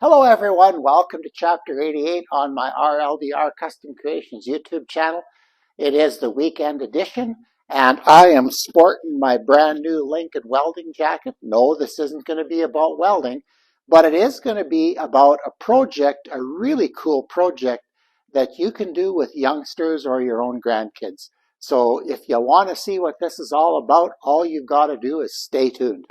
Hello everyone, welcome to chapter 88 on my RLDR Custom Creations YouTube channel. It is the weekend edition and I am sporting my brand new Lincoln welding jacket. No, this isn't going to be about welding, but it is going to be about a project, a really cool project that you can do with youngsters or your own grandkids. So if you want to see what this is all about, all you've got to do is stay tuned.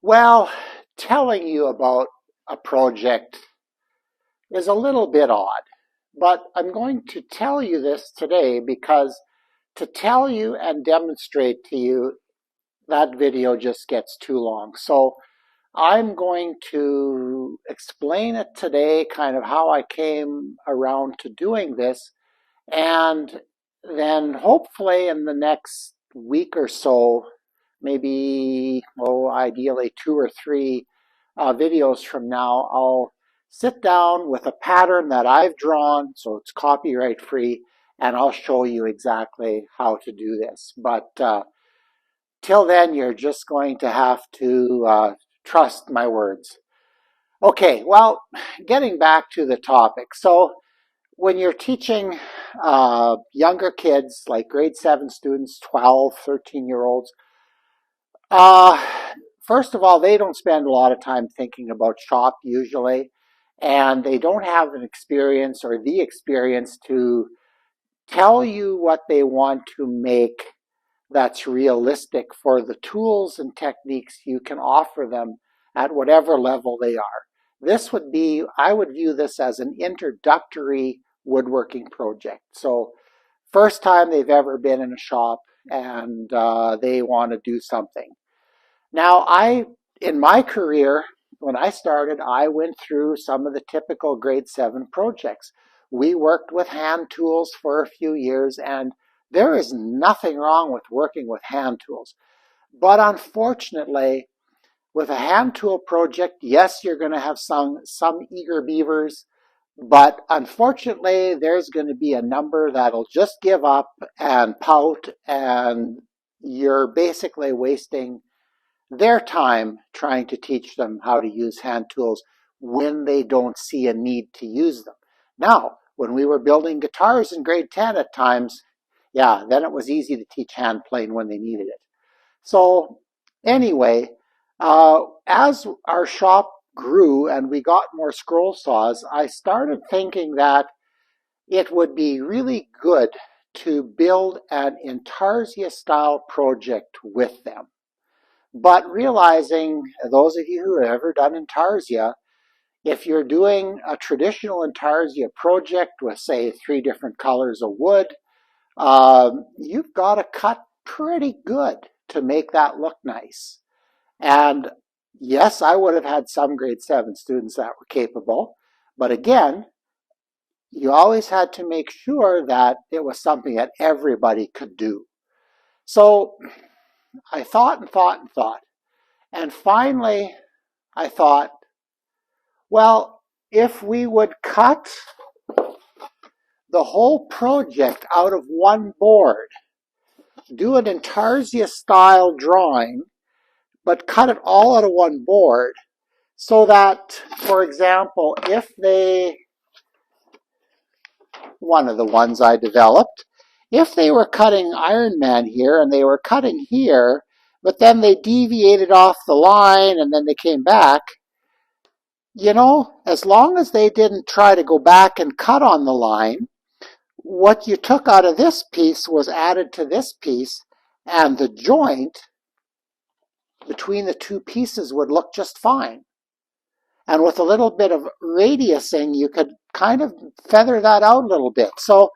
Well, telling you about a project is a little bit odd, but I'm going to tell you this today because to tell you and demonstrate to you, that video just gets too long. So I'm going to explain it today, kind of how I came around to doing this, and then hopefully in the next week or so, maybe, ideally 2 or 3 videos from now, I'll sit down with a pattern that I've drawn, so it's copyright free, and I'll show you exactly how to do this. But till then, you're just going to have to trust my words. Okay, well, getting back to the topic. So when you're teaching younger kids, like grade 7 students, 12, 13-year-olds, first of all, they don't spend a lot of time thinking about shop usually, and they don't have an experience or the experience to tell you what they want to make that's realistic for the tools and techniques you can offer them at whatever level they are. This would be, I would view this as an introductory woodworking project. So first time they've ever been in a shop and they want to do something. Now, in my career, when I started, I went through some of the typical grade 7 projects. We worked with hand tools for a few years, and there is nothing wrong with working with hand tools. But unfortunately, with a hand tool project, yes, you're going to have some eager beavers, but unfortunately, there's going to be a number that'll just give up and pout, and you're basically wasting their time trying to teach them how to use hand tools when they don't see a need to use them. Now, when we were building guitars in grade 10 at times, yeah, then it was easy to teach hand playing when they needed it. So anyway, as our shop grew and we got more scroll saws, I started thinking that it would be really good to build an Intarsia style project with them. But realizing, those of you who have ever done Intarsia, if you're doing a traditional Intarsia project with, say, 3 different colors of wood, you've got to cut pretty good to make that look nice. And yes, I would have had some grade 7 students that were capable, but again, you always had to make sure that it was something that everybody could do. So I thought and thought and thought. And finally, I thought, well, if we would cut the whole project out of one board, do an Intarsia style drawing, but cut it all out of one board, so that, for example, if one of the ones I developed, if they were cutting Iron Man here and they were cutting here, but then they deviated off the line and then they came back, you know, as long as they didn't try to go back and cut on the line, what you took out of this piece was added to this piece, and the joint between the 2 pieces would look just fine. And with a little bit of radiusing, you could kind of feather that out a little bit. So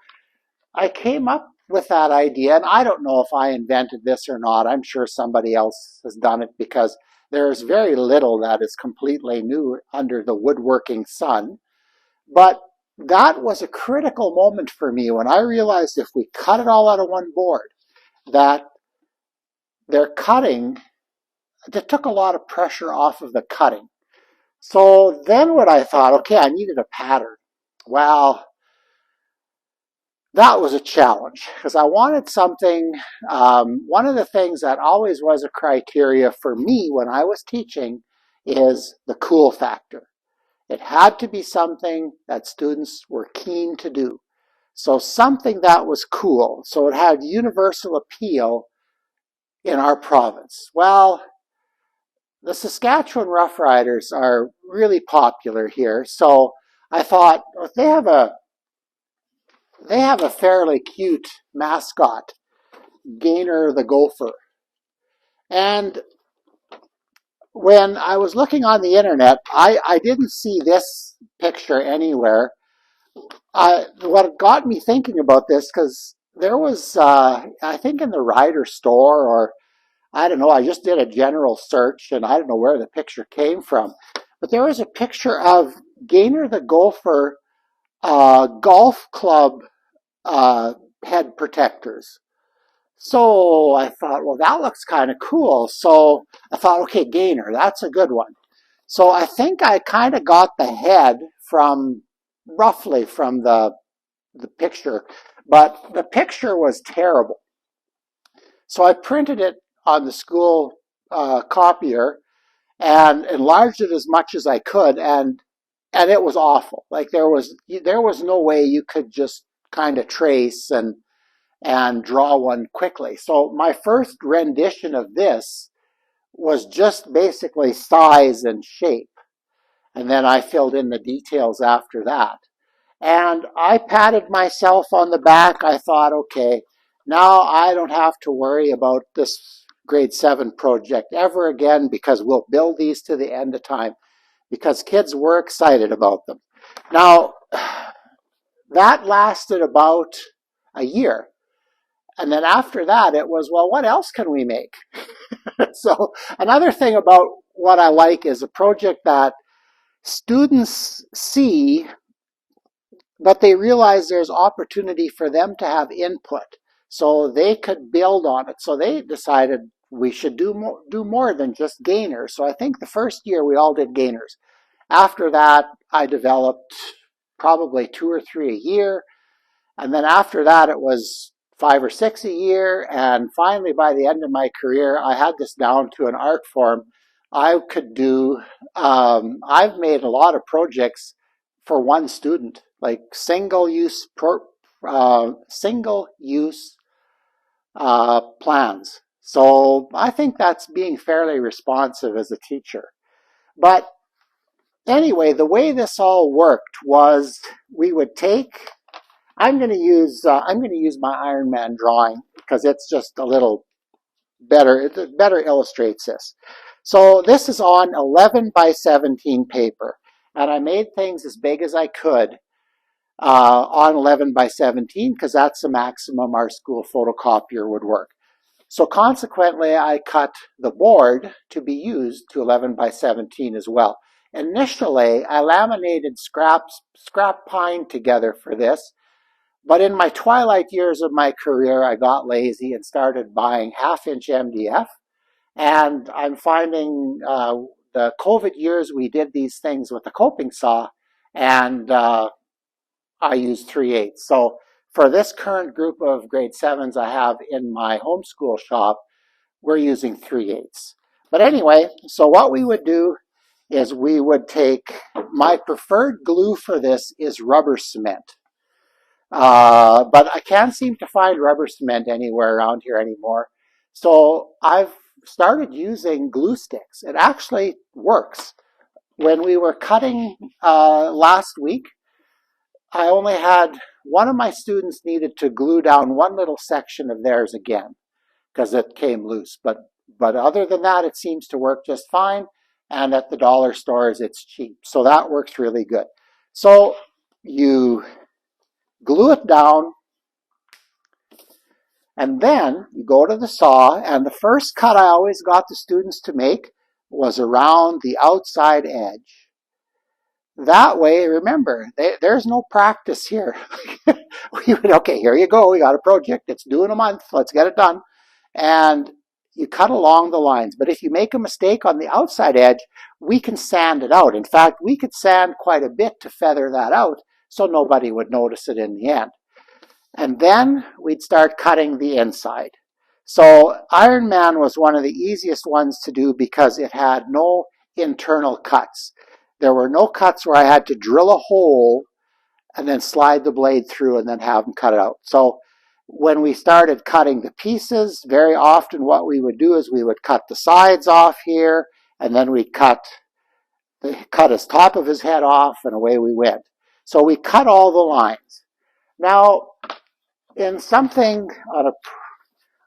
I came up with that idea, and I don't know if I invented this or not. I'm sure somebody else has done it, because there's very little that is completely new under the woodworking sun. But that was a critical moment for me when I realized if we cut it all out of one board, that their cutting, that took a lot of pressure off of the cutting. So then what I thought, okay, I needed a pattern. Well, that was a challenge because I wanted something. One of the things that always was a criteria for me when I was teaching is the cool factor. It had to be something that students were keen to do. So something that was cool. So it had universal appeal in our province. Well, the Saskatchewan Roughriders are really popular here. So I thought, well, they have a fairly cute mascot, Gainer the Gopher. And when I was looking on the internet, I didn't see this picture anywhere. What got me thinking about this, because there was, I think in the Rider store, or I don't know, I just did a general search and I don't know where the picture came from. But there was a picture of Gainer the Gopher golf club head protectors. So I thought, well, that looks kind of cool. So I thought, okay, Gainer, that's a good one. So I think I kind of got the head from roughly from the picture, but the picture was terrible. So I printed it on the school copier and enlarged it as much as I could, and it was awful. Like there was no way you could just kind of trace and draw one quickly. So my first rendition of this was just basically size and shape. And then I filled in the details after that. And I patted myself on the back. I thought, okay, now I don't have to worry about this grade 7 project ever again because we'll build these to the end of time because kids were excited about them. Now, that lasted about a year. And then after that, it was, well, what else can we make? So another thing about what I like is a project that students see, but they realize there's opportunity for them to have input. So they could build on it. So they decided we should do more than just gainers. So I think the first year we all did gainers. After that, I developed probably 2 or 3 a year. And then after that, it was 5 or 6 a year. And finally, by the end of my career, I had this down to an art form. I could do, I've made a lot of projects for one student, like single-use plans. So I think that's being fairly responsive as a teacher. But anyway, the way this all worked was we would take. I'm going to use my Iron Man drawing because it's just a little better. It better illustrates this. So this is on 11 by 17 paper, and I made things as big as I could on 11 by 17 because that's the maximum our school photocopier would work. So consequently, I cut the board to be used to 11 by 17 as well. Initially, I laminated scrap pine together for this, but in my twilight years of my career, I got lazy and started buying half-inch MDF. And I'm finding the COVID years we did these things with a coping saw, and I used 3/8. So for this current group of grade 7s I have in my homeschool shop, we're using 3/8. But anyway, so what we would do is we would take, my preferred glue for this is rubber cement. But I can't seem to find rubber cement anywhere around here anymore. So I've started using glue sticks. It actually works. When we were cutting last week, I only had one of my students needed to glue down one little section of theirs again because it came loose. But other than that, it seems to work just fine. And at the dollar stores, it's cheap. So that works really good. So you glue it down, and then you go to the saw, and the first cut I always got the students to make was around the outside edge. That way, remember, there's no practice here. Okay, here you go, we got a project, it's due in a month, let's get it done. And you cut along the lines. But if you make a mistake on the outside edge, we can sand it out. In fact, we could sand quite a bit to feather that out so nobody would notice it in the end. And then we'd start cutting the inside. So Iron Man was one of the easiest ones to do because it had no internal cuts. There were no cuts where I had to drill a hole and then slide the blade through and then have them cut it out. So when we started cutting the pieces, very often what we would do is we would cut the sides off here, and then we'd cut his top of his head off, and away we went. So we cut all the lines. Now, in something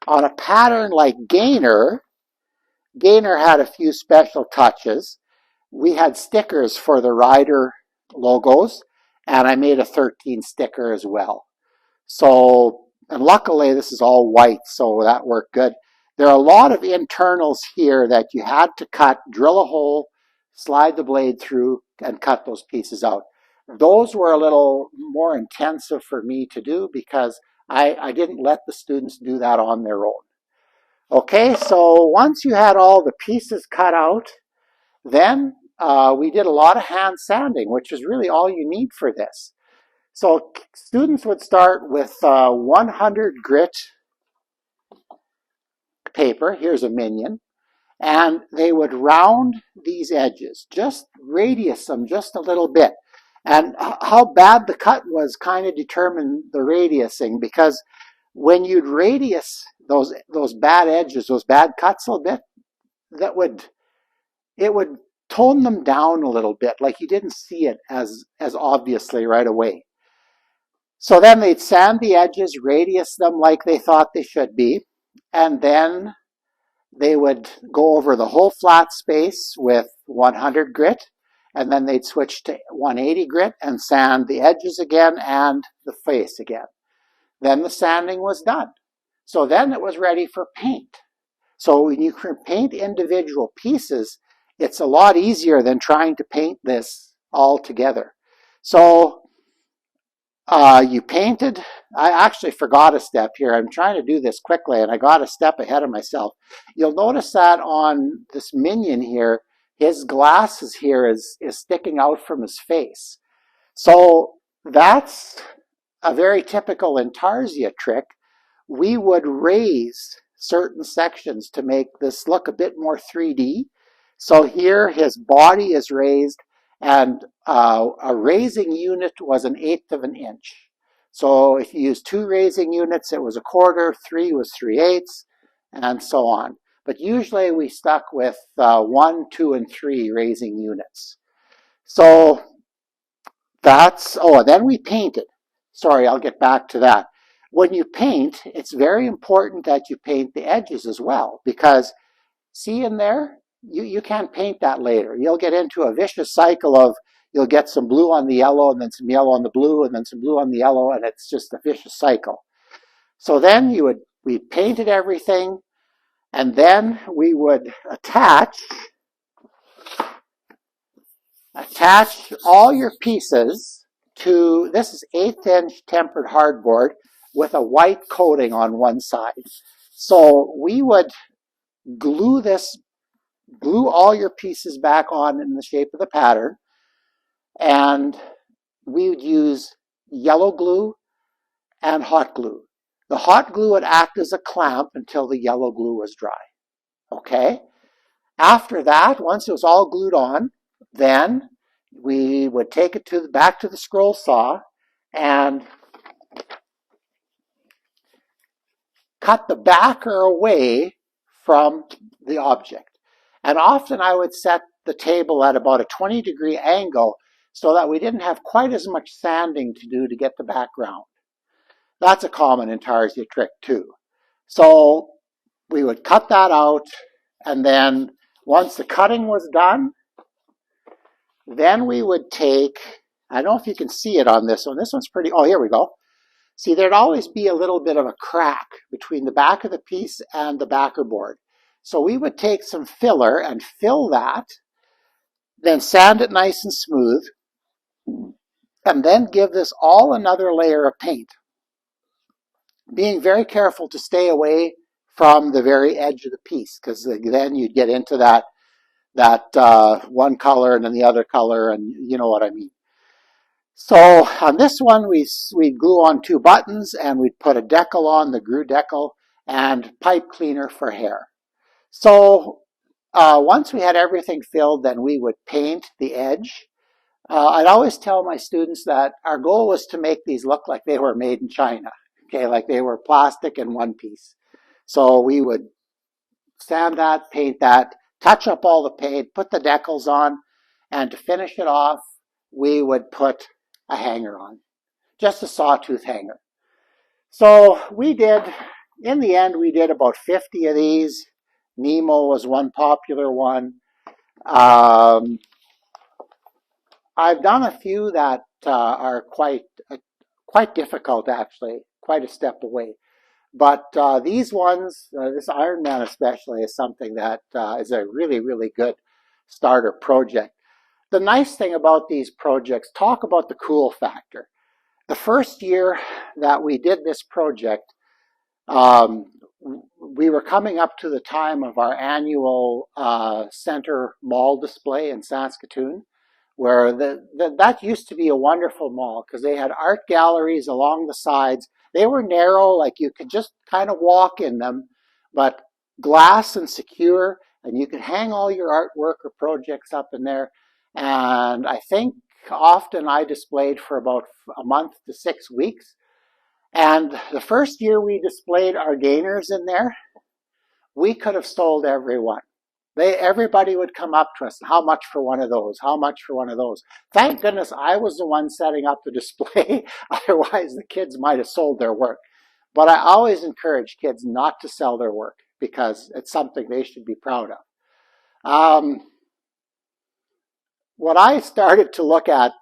on a pattern like Gainer had a few special touches. We had stickers for the rider logos, and I made a 13 sticker as well. So, and luckily this is all white, so that worked good. There are a lot of internals here that you had to cut, drill a hole, slide the blade through, and cut those pieces out. Those were a little more intensive for me to do because I didn't let the students do that on their own. Okay, so once you had all the pieces cut out, then we did a lot of hand sanding, which is really all you need for this. So students would start with 100 grit paper. Here's a minion. And they would round these edges, just radius them just a little bit. And how bad the cut was kind of determined the radiusing, because when you'd radius those bad edges, those bad cuts a little bit, it would tone them down a little bit, like you didn't see it as obviously right away. So then they'd sand the edges, radius them like they thought they should be, and then they would go over the whole flat space with 100 grit, and then they'd switch to 180 grit and sand the edges again and the face again. Then the sanding was done. So then it was ready for paint. So when you can paint individual pieces, it's a lot easier than trying to paint this all together. So you painted. I actually forgot a step here. I'm trying to do this quickly, and I got a step ahead of myself. You'll notice that on this minion here, his glasses here is sticking out from his face. So that's a very typical Intarsia trick. We would raise certain sections to make this look a bit more 3D. So here his body is raised, and a raising unit was 1/8 of an inch. So if you use 2 raising units, it was 1/4, 3 was 3/8, and so on. But usually we stuck with 1, 2, and 3 raising units. So that's, then we painted. Sorry, I'll get back to that. When you paint, it's very important that you paint the edges as well, because see in there? You can't paint that later. You'll get into a vicious cycle of you'll get some blue on the yellow, and then some yellow on the blue, and then some blue on the yellow, and it's just a vicious cycle. So then we painted everything, and then we would attach all your pieces to, this is 1/8 inch tempered hardboard with a white coating on one side. So we would glue all your pieces back on in the shape of the pattern, and we would use yellow glue and hot glue. The hot glue would act as a clamp until the yellow glue was dry. Okay? After that, once it was all glued on, then we would take it back to the scroll saw and cut the backer away from the object. And often I would set the table at about a 20-degree angle so that we didn't have quite as much sanding to do to get the background. That's a common Intarsia trick too. So we would cut that out, and then once the cutting was done, then we would take, I don't know if you can see it on this one. This one's pretty, oh, here we go. See, there'd always be a little bit of a crack between the back of the piece and the backer board. So we would take some filler and fill that, then sand it nice and smooth, and then give this all another layer of paint, being very careful to stay away from the very edge of the piece, because then you'd get into that one color and then the other color, and you know what I mean. So on this one, we'd glue on 2 buttons and we'd put a decal on, the Gru decal, and pipe cleaner for hair. So once we had everything filled, then we would paint the edge. I'd always tell my students that our goal was to make these look like they were made in China, okay, like they were plastic in one piece. So we would sand that, paint that, touch up all the paint, put the decals on, and to finish it off, we would put a hanger on, just a sawtooth hanger. So we did, in the end, we did about 50 of these. Nemo was one popular one. I've done a few that are quite difficult, actually, quite a step away. But these ones, this Iron Man especially, is something that is a really, really good starter project. The nice thing about these projects, talk about the cool factor. The first year that we did this project, we were coming up to the time of our annual center mall display in Saskatoon, where that used to be a wonderful mall because they had art galleries along the sides. They were narrow, like you could just kind of walk in them, but glass and secure, and you could hang all your artwork or projects up in there. And I think often I displayed for about a month to 6 weeks. And the first year we displayed our gainers in there, we could have sold every one. Everybody would come up to us, how much for one of those? How much for one of those? Thank goodness I was the one setting up the display. Otherwise, the kids might have sold their work. But I always encourage kids not to sell their work because it's something they should be proud of. What I started to look at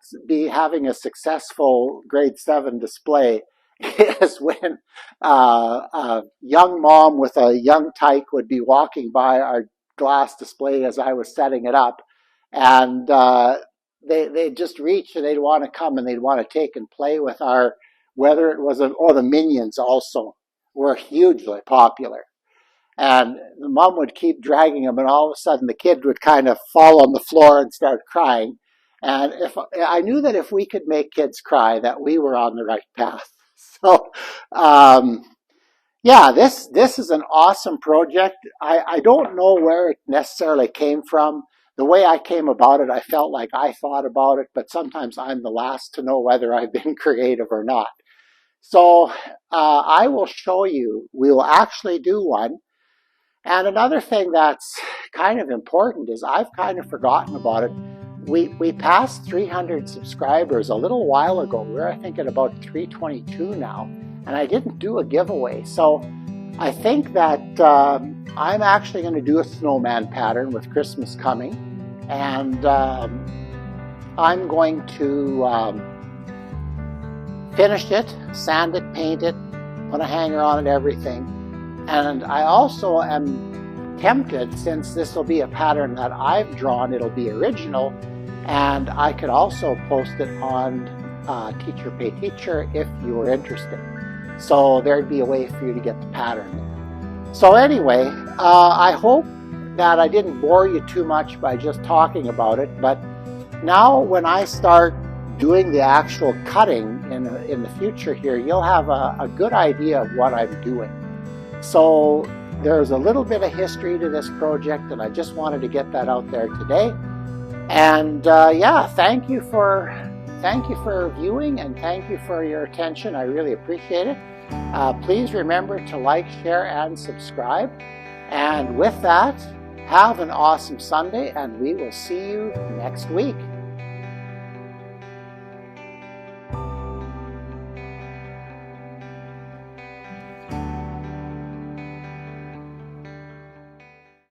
having a successful grade 7 display is when a young mom with a young tyke would be walking by our glass display as I was setting it up, and they'd just reach and they'd want to come and they'd want to take and play with our, whether it was, the Minions also were hugely popular. And the mom would keep dragging him, and all of a sudden the kid would kind of fall on the floor and start crying. And I knew that if we could make kids cry, that we were on the right path. So, yeah, this is an awesome project. I don't know where it necessarily came from. The way I came about it, I felt like I thought about it, but sometimes I'm the last to know whether I've been creative or not. So I will show you. We will actually do one. And another thing that's kind of important is I've kind of forgotten about it. We passed 300 subscribers a little while ago. We're, I think, at about 322 now. And I didn't do a giveaway. So I think that I'm actually going to do a snowman pattern with Christmas coming. And I'm going to finish it, sand it, paint it, put a hanger on it, everything. And I also am tempted, since this will be a pattern that I've drawn, it'll be original, and I could also post it on Teacher Pay Teacher if you were interested. So there'd be a way for you to get the pattern there. So anyway, I hope that I didn't bore you too much by just talking about it, but now when I start doing the actual cutting in the future here, you'll have a good idea of what I'm doing. So there's a little bit of history to this project, and I just wanted to get that out there today. And yeah, thank you for viewing, and thank you for your attention. I really appreciate it. Please remember to like, share, and subscribe. And with that, have an awesome Sunday, and we will see you next week.